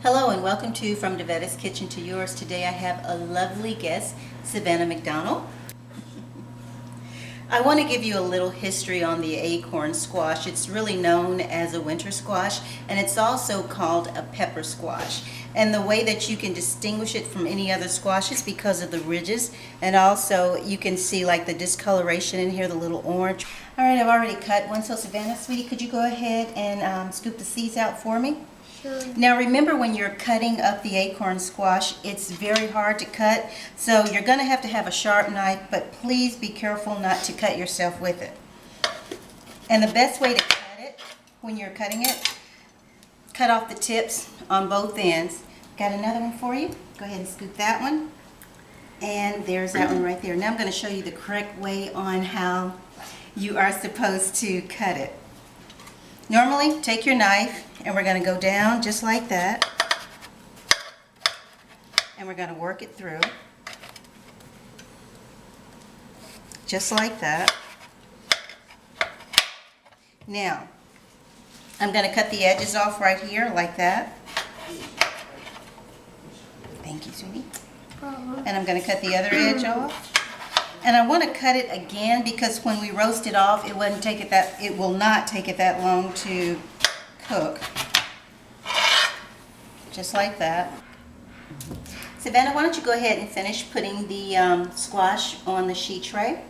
Hello and welcome to From Devetta's Kitchen to Yours. Today I have a lovely guest, Savannah McDonald. I want to give you a little history on the acorn squash. It's really known as a winter squash, and it's also called a pepper squash. And the way that you can distinguish it from any other squash is because of the ridges, and also you can see like the discoloration in here, the little orange. All right, I've already cut one, so Savannah, sweetie, could you go ahead and scoop the seeds out for me? Sure. Now remember, when you're cutting up the acorn squash, it's very hard to cut, so you're going to have a sharp knife, but please be careful not to cut yourself with it. And the best way to cut it, when you're cutting it, cut off the tips on both ends. Got another one for you. Go ahead and scoop that one. And there's that one right there. Now I'm going to show you the correct way on how you are supposed to cut it. Normally, take your knife and we're going to go down just like that. And we're going to work it through. Just like that. Now, I'm going to cut the edges off right here like that. Thank you, sweetie. And I'm going to cut the other edge off. And I want to cut it again because when we roast it off, it will not take it that long to cook. Just like that. Savannah, why don't you go ahead and finish putting the squash on the sheet tray?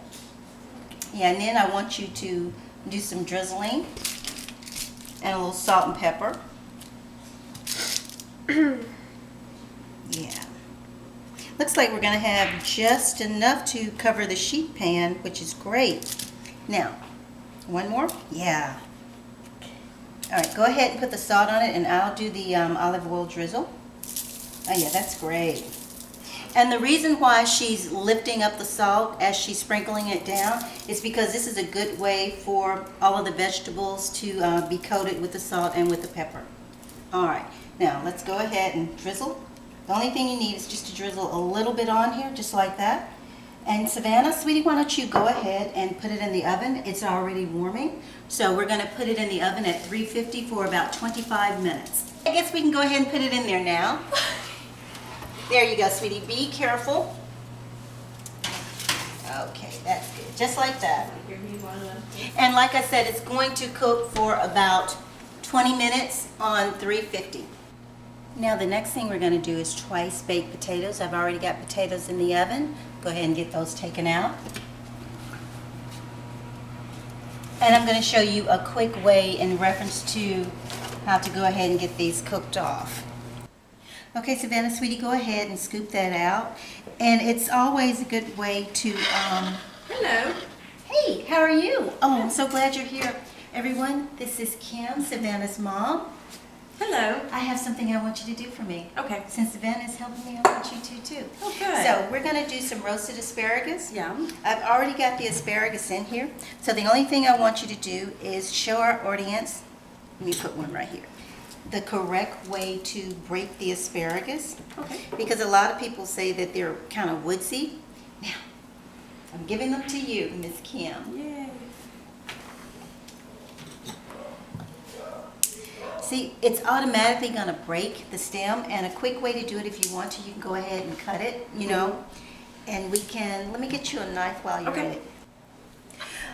Yeah, and then I want you to do some drizzling and a little salt and pepper. Yeah. Looks like we're going to have just enough to cover the sheet pan, which is great. Now, one more? Yeah. All right, go ahead and put the salt on it, and I'll do the olive oil drizzle. Oh yeah, that's great. And the reason why she's lifting up the salt as she's sprinkling it down is because this is a good way for all of the vegetables to be coated with the salt and with the pepper. All right, now let's go ahead and drizzle. The only thing you need is just to drizzle a little bit on here, just like that. And Savannah, sweetie, why don't you go ahead and put it in the oven? It's already warming. So we're going to put it in the oven at 350 for about 25 minutes. I guess we can go ahead and put it in there now. There you go, sweetie. Be careful. Okay, that's good. Just like that. And like I said, it's going to cook for about 20 minutes on 350. Now the next thing we're going to do is twice baked potatoes. I've already got potatoes in the oven. Go ahead and get those taken out. And I'm going to show you a quick way in reference to how to go ahead and get these cooked off. Okay, Savannah, sweetie, go ahead and scoop that out. And it's always a good way to... Hello. Hey, how are you? Oh, I'm so glad you're here. Everyone, this is Kim, Savannah's mom. Hello. I have something I want you to do for me. Okay. Since Savannah is helping me, I want you to too. Oh, good. So we're going to do some roasted asparagus. Yum. I've already got the asparagus in here. So the only thing I want you to do is show our audience, let me put one right here, the correct way to break the asparagus. Okay. Because a lot of people say that they're kind of woodsy. Now, I'm giving them to you, Miss Kim. Yay. See, it's automatically going to break the stem, and a quick way to do it, if you want to, you can go ahead and cut it, you know, and we can, let me get you a knife while you're at it.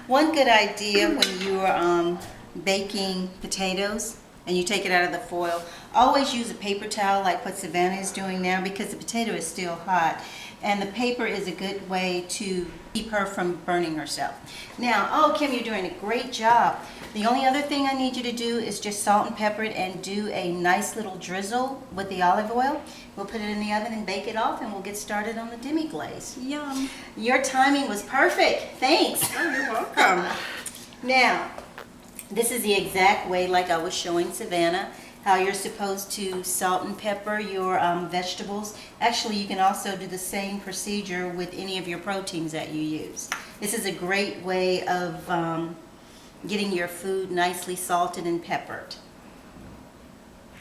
One good idea when you're baking potatoes and you take it out of the foil, always use a paper towel like what Savannah is doing now, because the potato is still hot, and the paper is a good way to keep her from burning herself. Now, oh Kim, you're doing a great job. The only other thing I need you to do is just salt and pepper it and do a nice little drizzle with the olive oil. We'll put it in the oven and bake it off, and we'll get started on the demi-glaze. Yum. Your timing was perfect. Thanks. Oh, you're welcome. Now, this is the exact way, like I was showing Savannah, how you're supposed to salt and pepper your vegetables. Actually, you can also do the same procedure with any of your proteins that you use. This is a great way of getting your food nicely salted and peppered.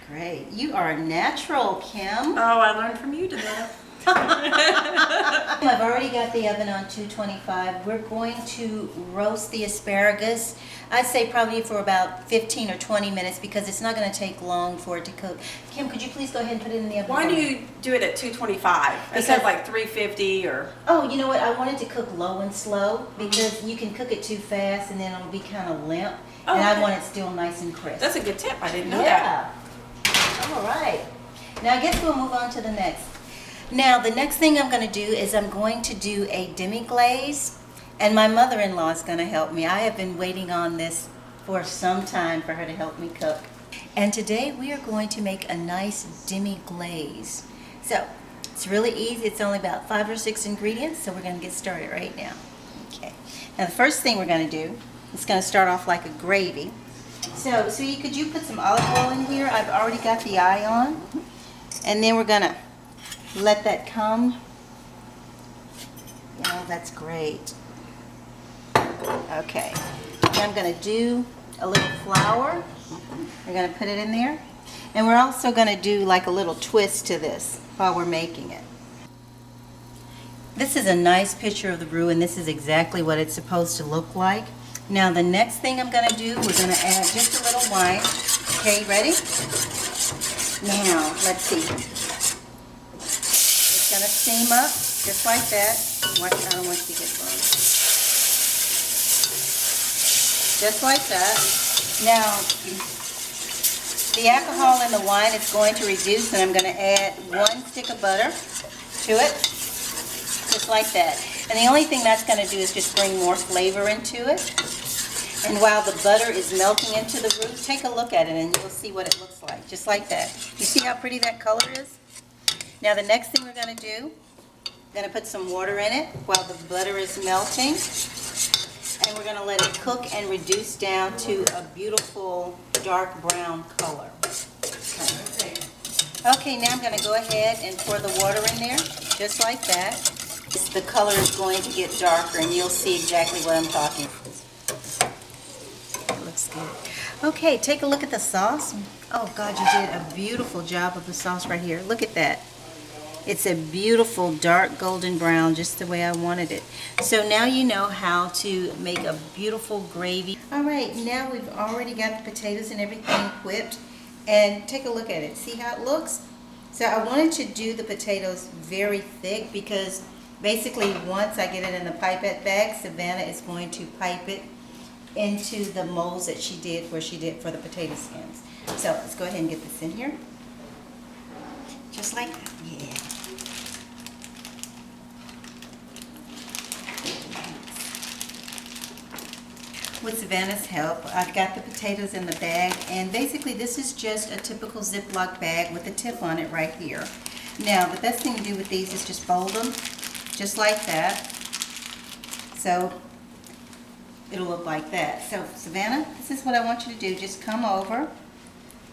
Great. You are a natural, Kim. Oh, I learned from you today. I've already got the oven on 225. We're going to roast the asparagus. I'd say probably for about 15 or 20 minutes because it's not going to take long for it to cook. Kim, could you please go ahead and put it in the oven? Why for do me? you do it at 225 instead of like 350 or? Oh, you know what? I wanted to cook low and slow because you can cook it too fast and then it'll be kind of limp. Oh, and I okay. want it still nice and crisp. That's a good tip. I didn't know that. Yeah. All right. Now I guess we'll move on to the next. Now the next thing I'm going to do is I'm going to do a demi-glaze, and my mother-in-law is going to help me. I have been waiting on this for some time for her to help me cook. And today we are going to make a nice demi-glaze. So it's really easy. It's only about 5 or 6 ingredients, so we're going to get started right now. Okay. Now the first thing we're going to do is going to start off like a gravy. So could you put some olive oil in here? I've already got the eye on. And then we're going to let that come. Oh, that's great. Okay. Now I'm going to do a little flour. We're going to put it in there. And we're also going to do like a little twist to this while we're making it. This is a nice picture of the roux, and this is exactly what it's supposed to look like. Now the next thing I'm going to do, we're going to add just a little wine. Okay, ready? Now, let's see. It's going to steam up just like that. I don't want you to get burned. Just like that. Now, the alcohol in the wine is going to reduce, and I'm going to add 1 stick of butter to it. Just like that. And the only thing that's going to do is just bring more flavor into it. And while the butter is melting into the roux, take a look at it and you'll see what it looks like. Just like that. You see how pretty that color is? Now the next thing we're going to do, we're going to put some water in it while the butter is melting. And we're going to let it cook and reduce down to a beautiful dark brown color. Okay, now I'm going to go ahead and pour the water in there, just like that. The color is going to get darker and you'll see exactly what I'm talking about. It looks good. Okay, take a look at the sauce. Oh God, you did a beautiful job of the sauce right here. Look at that. It's a beautiful dark golden brown, just the way I wanted it. So now you know how to make a beautiful gravy. All right, now we've already got the potatoes and everything whipped. And take a look at it. See how it looks? So I wanted to do the potatoes very thick because basically once I get it in the pipette bag, Savannah is going to pipe it into the molds that she did where she did for the potato skins. So let's go ahead and get this in here. Just like that. Yeah. With Savannah's help, I've got the potatoes in the bag, and basically this is just a typical Ziploc bag with a tip on it right here. Now the best thing to do with these is just fold them just like that, so it'll look like that. So Savannah, this is what I want you to do. Just come over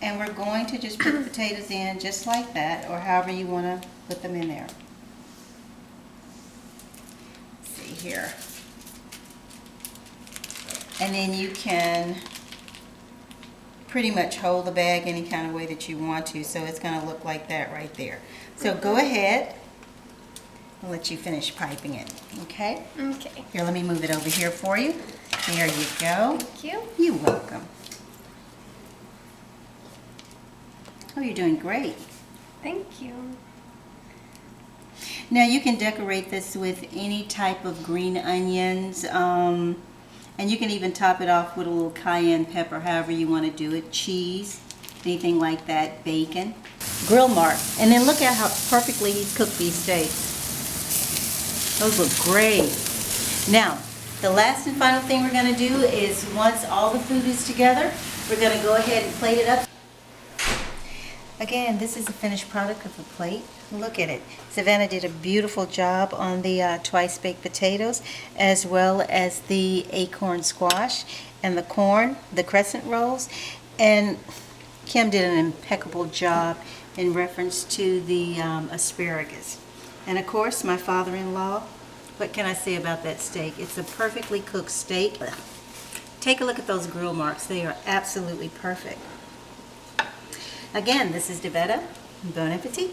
and we're going to just put the potatoes in just like that, or however you want to put them in there. Let's see here. And then you can pretty much hold the bag any kind of way that you want to, so it's going to look like that right there. So go ahead. I'll let you finish piping it, okay? Okay. Here, let me move it over here for you. There you go. Thank you. You're welcome. Oh, you're doing great. Thank you. Now you can decorate this with any type of green onions, and you can even top it off with a little cayenne pepper, however you want to do it. Cheese, anything like that, bacon. Grill mark. And then look at how perfectly he's cooked these steaks. Those look great. Now, the last and final thing we're going to do is once all the food is together, we're going to go ahead and plate it up. Again, this is the finished product of the plate. Look at it. Savannah did a beautiful job on the twice-baked potatoes, as well as the acorn squash and the corn, the crescent rolls. And Kim did an impeccable job in reference to the asparagus. And of course, my father-in-law, what can I say about that steak? It's a perfectly cooked steak. Take a look at those grill marks. They are absolutely perfect. Again, this is Devetta. Bon appetit.